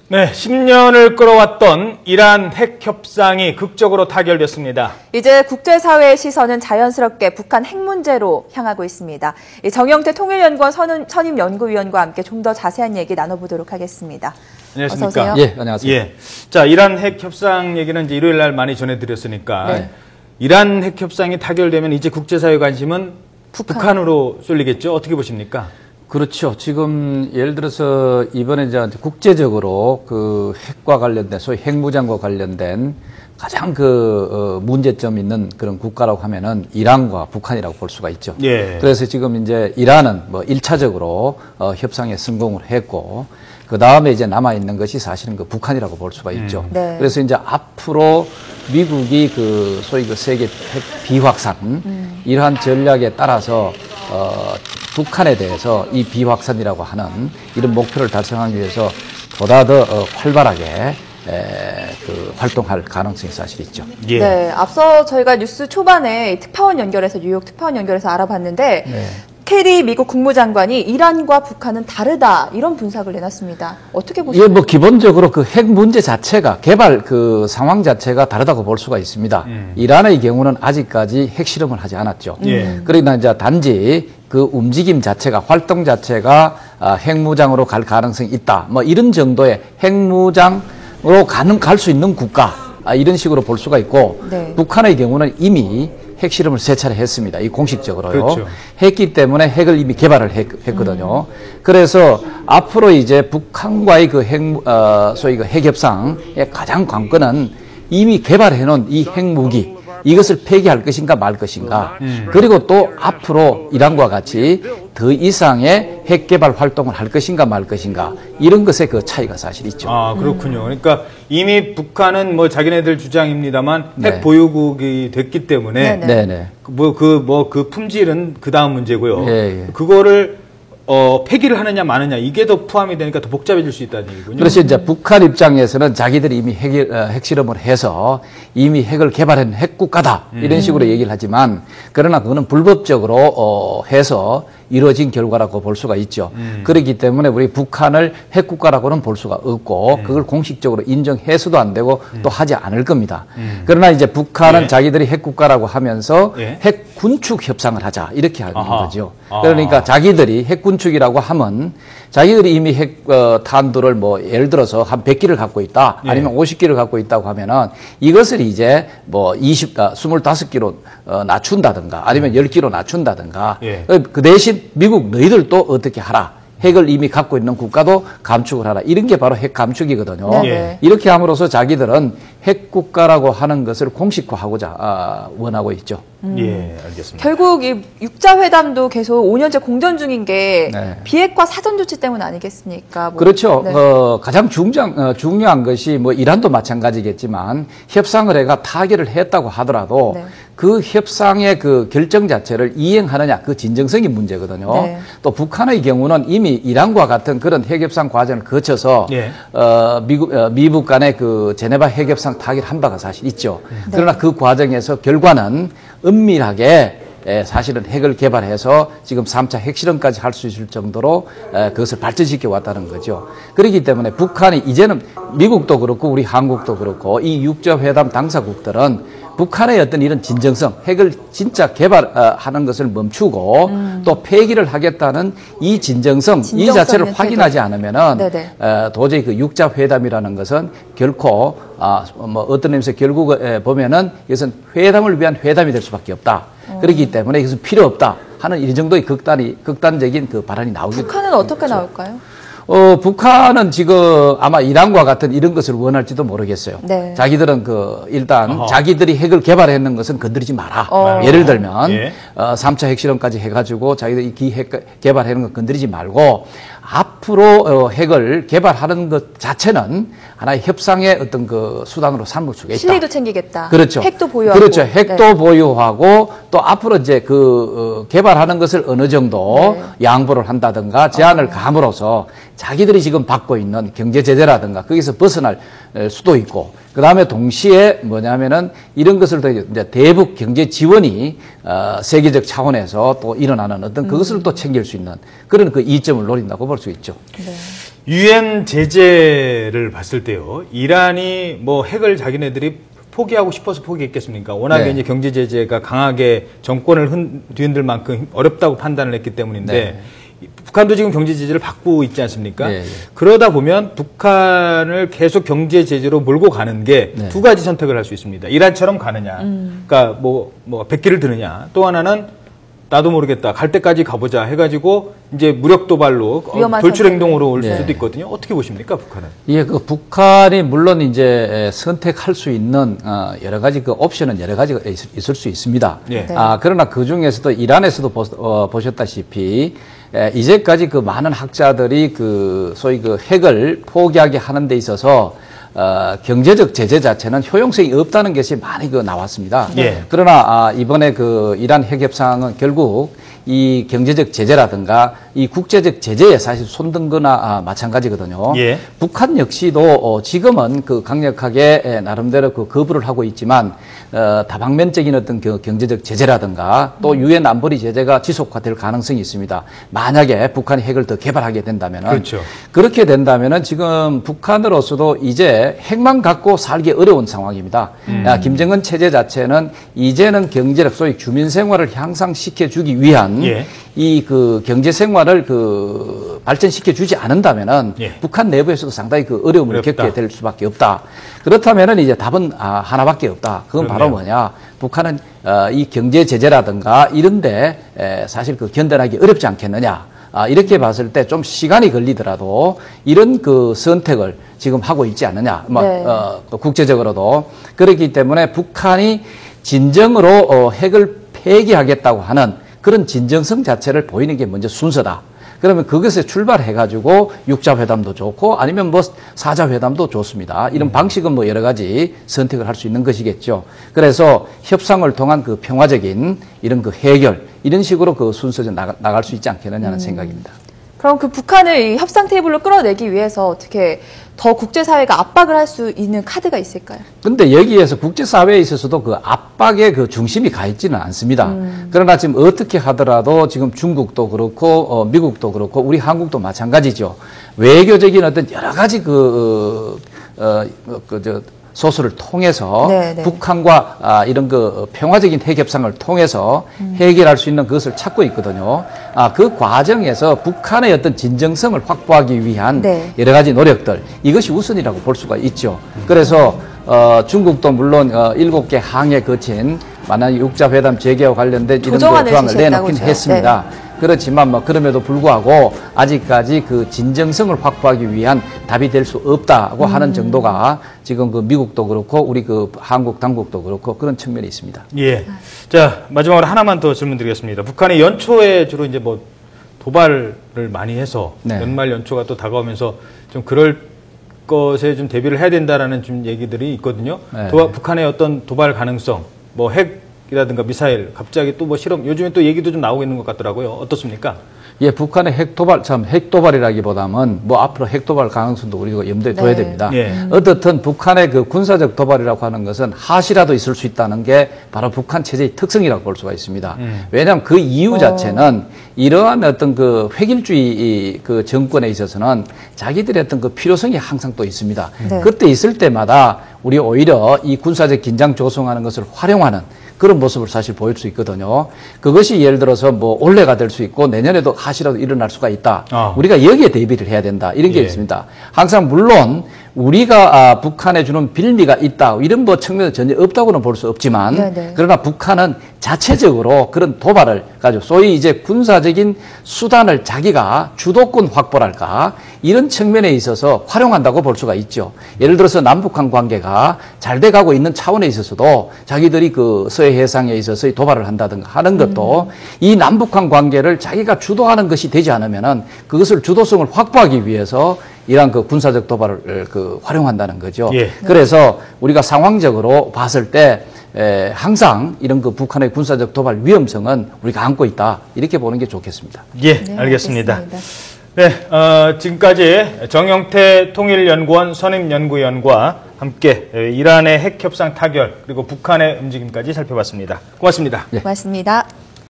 네, 10년을 끌어왔던 이란 핵 협상이 극적으로 타결됐습니다. 이제 국제사회의 시선은 자연스럽게 북한 핵 문제로 향하고 있습니다. 정영태 통일연구원 선임연구위원과 함께 좀 더 자세한 얘기 나눠보도록 하겠습니다. 안녕하십니까? 어서 오세요. 예, 안녕하세요. 예. 자, 이란 핵 협상 얘기는 이제 일요일 날 많이 전해드렸으니까 네. 이란 핵 협상이 타결되면 이제 국제사회 관심은 북한으로 쏠리겠죠? 어떻게 보십니까? 그렇죠. 지금 예를 들어서 이번에 이제 국제적으로 그 핵과 관련된 소위 핵무장과 관련된 가장 문제점 있는 그런 국가라고 하면은 이란과 북한이라고 볼 수가 있죠. 예. 그래서 지금 이제 이란은 뭐 1차적으로 협상에 성공을 했고 그 다음에 이제 남아있는 것이 사실은 그 북한이라고 볼 수가 있죠. 네. 그래서 이제 앞으로 미국이 그 소위 그 세계 핵 비확산 이러한 전략에 따라서 북한에 대해서 이 비확산이라고 하는 이런 목표를 달성하기 위해서 보다 더 활발하게 활동할 가능성이 사실 있죠. 예. 네, 앞서 저희가 뉴스 초반에 특파원 연결해서 뉴욕 특파원 연결해서 알아봤는데 네. 케리 미국 국무장관이 이란과 북한은 다르다 이런 분석을 내놨습니다. 어떻게 보시나요? 예, 뭐 기본적으로 그 핵 문제 자체가 개발 그 상황 자체가 다르다고 볼 수가 있습니다. 이란의 경우는 아직까지 핵 실험을 하지 않았죠. 그러나 이제 단지 그 움직임 자체가 활동 자체가 핵무장으로 갈 가능성이 있다. 뭐 이런 정도의 핵무장으로 갈 수 있는 국가 이런 식으로 볼 수가 있고 네. 북한의 경우는 이미 핵 실험을 3차례 했습니다. 이 공식적으로요. 그렇죠. 했기 때문에 핵을 이미 개발을 했거든요. 그래서 앞으로 이제 북한과의 그 소위 그 핵 협상의 가장 관건은 이미 개발해 놓은 이 핵무기 이것을 폐기할 것인가 말 것인가. 그리고 또 앞으로 이란과 같이 더 이상의 핵 개발 활동을 할 것인가 말 것인가. 이런 것의 그 차이가 사실 있죠. 아, 그렇군요. 그러니까 이미 북한은 뭐 자기네들 주장입니다만 네. 핵 보유국이 됐기 때문에 네네. 그 품질은 그 다음 문제고요. 예. 그거를 폐기를 하느냐 마느냐 이게 더 포함이 되니까 더 복잡해질 수 있다는 얘기군요. 그래서 이제 북한 입장에서는 자기들이 이미 핵 실험을 해서 이미 핵을 개발한 핵국가다 이런 식으로 얘기를 하지만 그러나 그거는 불법적으로 해서 이루어진 결과라고 볼 수가 있죠. 그렇기 때문에 우리 북한을 핵국가라고는 볼 수가 없고 그걸 공식적으로 인정해서도 안 되고 또 하지 않을 겁니다. 그러나 이제 북한은 자기들이 핵국가라고 하면서 핵 군축 협상을 하자 이렇게 하는 거죠. 그러니까 자기들이 핵 군축이라고 하면 자기들이 이미 핵 탄두를 뭐 예를 들어서 한 100기를 갖고 있다 아니면 50기를 갖고 있다고 하면은 이것을 이제 뭐 25기로 낮춘다든가 아니면 10기로 낮춘다든가 그 대신 미국 너희들도 어떻게 하라. 핵을 이미 갖고 있는 국가도 감축을 하라. 이런 게 바로 핵 감축이거든요. 이렇게 함으로써 자기들은 핵 국가라고 하는 것을 공식화하고자 원하고 있죠. 예, 알겠습니다. 결국 이 육자회담도 계속 5년째 공전 중인 게 비핵화 사전 조치 때문 아니겠습니까? 그렇죠. 가장 중요한 것이 뭐 이란도 마찬가지겠지만 협상을 해가 타결을 했다고 하더라도 그 협상의 그 결정 자체를 이행하느냐 그 진정성이 문제거든요. 또 북한의 경우는 이미 이란과 같은 그런 핵협상 과정을 거쳐서 미국 간의 그 제네바 핵협상 타결한 바가 사실 있죠. 그러나 그 과정에서 결과는 은밀하게 사실은 핵을 개발해서 지금 3차 핵실험까지 할 수 있을 정도로 그것을 발전시켜 왔다는 거죠. 그렇기 때문에 북한이 이제는 미국도 그렇고 우리 한국도 그렇고 이 육자회담 당사국들은 북한의 어떤 이런 진정성, 핵을 진짜 개발하는 것을 멈추고 또 폐기를 하겠다는 이 진정성, 이 자체를 확인하지 않으면은 도저히 그 육자회담이라는 것은 결코 뭐 어떤 의미에서 결국 보면은 이것은 회담을 위한 회담이 될 수밖에 없다. 그렇기 때문에 이것은 필요 없다 하는 이 정도의 극단적인 그 발언이 나오겠죠. 북한은 어떻게 나올까요? 북한은 지금 아마 이란과 같은 이런 것을 원할지도 모르겠어요. 자기들은 일단 자기들이 핵을 개발했는 것은 건드리지 마라. 예를 들면 3차 핵실험까지 해가지고 자기들이 핵 개발하는 거 건드리지 말고 앞으로 핵을 개발하는 것 자체는 하나의 협상의 어떤 그 수단으로 삼을 수가 있다. 실리도 챙기겠다. 그렇죠. 핵도 보유하고. 그렇죠. 핵도 보유하고 또 앞으로 이제 개발하는 것을 어느 정도 양보를 한다든가 제한을 감으로써 자기들이 지금 받고 있는 경제 제재라든가 거기서 벗어날 수도 있고 그 다음에 동시에 뭐냐면은 이런 것을 더 이제 대북 경제 지원이 세계적 차원에서 또 일어나는 어떤 그것을 또 챙길 수 있는 그런 그 이점을 노린다고 볼 수 있죠. 유엔 제재를 봤을 때요, 이란이 뭐 핵을 자기네들이 포기하고 싶어서 포기했겠습니까? 워낙에 네. 이제 경제 제재가 강하게 정권을 뒤흔들 만큼 어렵다고 판단을 했기 때문인데, 네. 북한도 지금 경제 제재를 받고 있지 않습니까? 네. 그러다 보면 북한을 계속 경제 제재로 몰고 가는 게 두 가지 선택을 할 수 있습니다. 이란처럼 가느냐, 그러니까 뭐 백기를 드느냐, 또 하나는 나도 모르겠다, 갈 때까지 가보자 해가지고 이제 무력 도발로 돌출 행동으로 올 수도 있거든요. 어떻게 보십니까, 북한은? 예, 그 북한이 물론 이제 선택할 수 있는 여러 가지 그 옵션은 여러 가지가 있을 수 있습니다. 네. 그러나 그 중에서도 이란에서도 보셨다시피 이제까지 그 많은 학자들이 그 소위 그 핵을 포기하게 하는 데 있어서 경제적 제재 자체는 효용성이 없다는 것이 많이 나왔습니다. 예. 그러나 이번에 그 이란 핵 협상은 결국 이 경제적 제재라든가 이 국제적 제재에 사실 손든 거나 마찬가지거든요. 예. 북한 역시도 지금은 그 강력하게 나름대로 그 거부를 하고 있지만 다방면적인 어떤 그 경제적 제재라든가 또 유엔 안보리 제재가 지속화될 가능성이 있습니다. 만약에 북한이 핵을 더 개발하게 된다면은 그렇죠. 그렇게 된다면은 지금 북한으로서도 이제 핵만 갖고 살기 어려운 상황입니다. 김정은 체제 자체는 이제는 경제력 소위 주민 생활을 향상시켜 주기 위한 예. 이 그 경제 생활을 그 발전시켜 주지 않는다면은 예. 북한 내부에서도 상당히 그 어려움을 겪게 될 수밖에 없다. 그렇다면은 이제 답은 하나밖에 없다. 그건 그렇네요. 바로 뭐냐? 북한은 이 경제 제재라든가 이런데 사실 그 견뎌내기 어렵지 않겠느냐? 이렇게 봤을 때 좀 시간이 걸리더라도 이런 그 선택을 지금 하고 있지 않느냐? 네. 국제적으로도 그렇기 때문에 북한이 진정으로 핵을 폐기하겠다고 하는 그런 진정성 자체를 보이는 게 먼저 순서다. 그러면 그것에 출발해가지고 육자회담도 좋고 아니면 뭐 사자회담도 좋습니다. 이런 방식은 뭐 여러 가지 선택을 할 수 있는 것이겠죠. 그래서 협상을 통한 그 평화적인 이런 그 해결, 이런 식으로 그 순서를 나갈 수 있지 않겠느냐는 생각입니다. 그럼 그 북한을 이 협상 테이블로 끌어내기 위해서 어떻게 더 국제사회가 압박을 할 수 있는 카드가 있을까요? 근데 여기에서 국제사회에 있어서도 그 압박의 그 중심이 가 있지는 않습니다. 그러나 지금 어떻게 하더라도 지금 중국도 그렇고, 미국도 그렇고, 우리 한국도 마찬가지죠. 외교적인 어떤 여러 가지 소수를 통해서 네네. 북한과 이런 그 평화적인 핵 협상을 통해서 해결할 수 있는 그것을 찾고 있거든요. 그 과정에서 북한의 어떤 진정성을 확보하기 위한 네. 여러 가지 노력들, 이것이 우선이라고 볼 수가 있죠. 그래서 중국도 물론 7개 항에 거친 만약 육자회담 재개와 관련된 이런 조항을 내놓긴 했습니다. 네. 그렇지만 뭐 그럼에도 불구하고 아직까지 그 진정성을 확보하기 위한 답이 될 수 없다고 하는 정도가 지금 그 미국도 그렇고 우리 그 한국 당국도 그렇고 그런 측면이 있습니다. 예. 자, 마지막으로 하나만 더 질문드리겠습니다. 북한이 연초에 주로 이제 뭐 도발을 많이 해서 네. 연말 연초가 또 다가오면서 좀 그럴 것에 좀 대비를 해야 된다라는 좀 얘기들이 있거든요. 네. 북한의 어떤 도발 가능성, 뭐 핵이라든가 미사일, 갑자기 또 뭐 실험, 요즘에 또 얘기도 좀 나오고 있는 것 같더라고요. 어떻습니까? 예, 북한의 핵도발, 핵도발이라기보다는 뭐 앞으로 핵도발 가능성도 우리가 염두에 둬야 네. 됩니다. 예. 어떻든 북한의 그 군사적 도발이라고 하는 것은 하시라도 있을 수 있다는 게 바로 북한 체제의 특성이라고 볼 수가 있습니다. 왜냐하면 그 이유 자체는 이러한 어떤 그 획일주의 그 정권에 있어서는 자기들의 어떤 그 필요성이 항상 또 있습니다. 네. 그때 있을 때마다 우리 오히려 이 군사적 긴장 조성하는 것을 활용하는 그런 모습을 사실 보일 수 있거든요. 그것이 예를 들어서 뭐 올해가 될 수 있고 내년에도 하시라도 일어날 수가 있다. 우리가 여기에 대비를 해야 된다. 이런 게 있습니다. 항상 물론 우리가 북한에 주는 빌미가 있다. 이런 뭐 측면은 전혀 없다고는 볼 수 없지만 네네. 그러나 북한은 자체적으로 그런 도발을 가지고 소위 이제 군사적인 수단을 자기가 주도권 확보랄까 이런 측면에 있어서 활용한다고 볼 수가 있죠. 예를 들어서 남북한 관계가 잘 돼가고 있는 차원에 있어서도 자기들이 그 서해 해상에 있어서 도발을 한다든가 하는 것도 이 남북한 관계를 자기가 주도하는 것이 되지 않으면은 그것을 주도성을 확보하기 위해서 이러한 그 군사적 도발을 그 활용한다는 거죠. 예. 그래서 우리가 상황적으로 봤을 때 항상 이런 그 북한의 군사적 도발 위험성은 우리가 안고 있다. 이렇게 보는 게 좋겠습니다. 예, 네, 알겠습니다. 네, 지금까지 정영태 통일연구원 선임연구위원과 함께 이란의 핵 협상 타결 그리고 북한의 움직임까지 살펴봤습니다. 고맙습니다. 네. 고맙습니다.